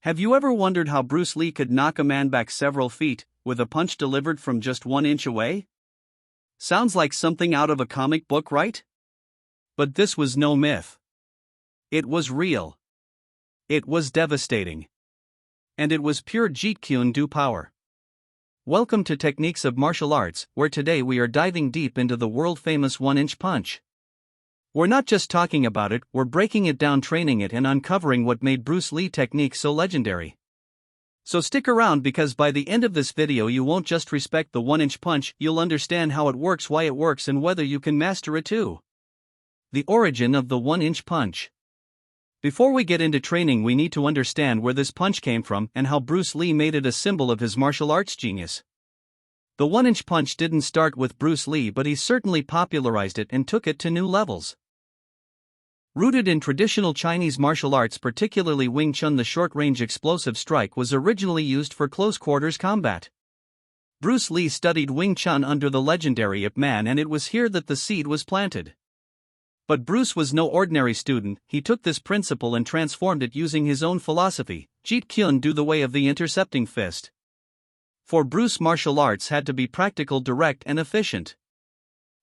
Have you ever wondered how Bruce Lee could knock a man back several feet, with a punch delivered from just 1 inch away? Sounds like something out of a comic book, right? But this was no myth. It was real. It was devastating. And it was pure Jeet Kune Do power. Welcome to Techniques of Martial Arts, where today we are diving deep into the world-famous 1-inch punch. We're not just talking about it, we're breaking it down, training it, and uncovering what made Bruce Lee technique so legendary. So stick around, because by the end of this video you won't just respect the 1-inch punch, you'll understand how it works, why it works, and whether you can master it too. The origin of the 1-inch punch. Before we get into training, we need to understand where this punch came from and how Bruce Lee made it a symbol of his martial arts genius. The 1-inch punch didn't start with Bruce Lee, but he certainly popularized it and took it to new levels. Rooted in traditional Chinese martial arts, particularly Wing Chun, the short-range explosive strike was originally used for close-quarters combat. Bruce Lee studied Wing Chun under the legendary Ip Man, and it was here that the seed was planted. But Bruce was no ordinary student. He took this principle and transformed it using his own philosophy, Jeet Kune Do, the way of the intercepting fist. For Bruce, martial arts had to be practical, direct, and efficient.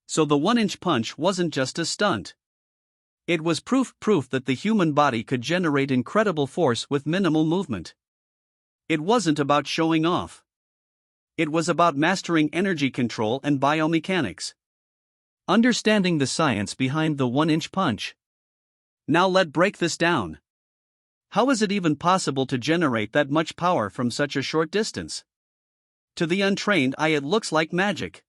So the 1-inch punch wasn't just a stunt. It was proof that the human body could generate incredible force with minimal movement. It wasn't about showing off. It was about mastering energy control and biomechanics. Understanding the science behind the 1-inch punch. Now let's break this down. How is it even possible to generate that much power from such a short distance? To the untrained eye it looks like magic.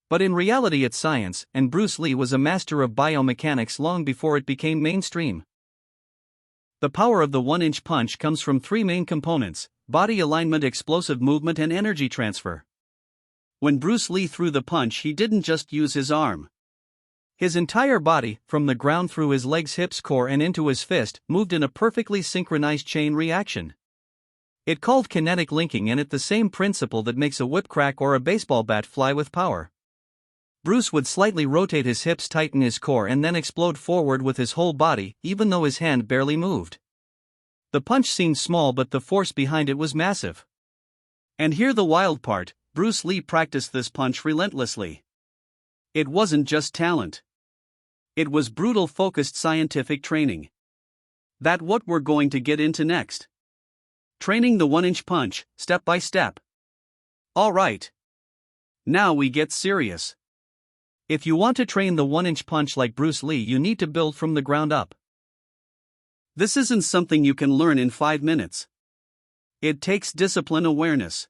But in reality it's science, and Bruce Lee was a master of biomechanics long before it became mainstream. The power of the 1-inch punch comes from three main components: body alignment, explosive movement, and energy transfer. When Bruce Lee threw the punch, he didn't just use his arm. His entire body, from the ground through his legs, hips, core, and into his fist, moved in a perfectly synchronized chain reaction. It called kinetic linking, and it's the same principle that makes a whip crack or a baseball bat fly with power. Bruce would slightly rotate his hips, tighten his core, and then explode forward with his whole body, even though his hand barely moved. The punch seemed small, but the force behind it was massive. And here's the wild part: Bruce Lee practiced this punch relentlessly. It wasn't just talent. It was brutal, focused scientific training. That's what we're going to get into next. Training the 1-inch punch, step by step. Alright. Now we get serious. If you want to train the 1-inch punch like Bruce Lee, you need to build from the ground up. This isn't something you can learn in 5 minutes. It takes discipline, awareness,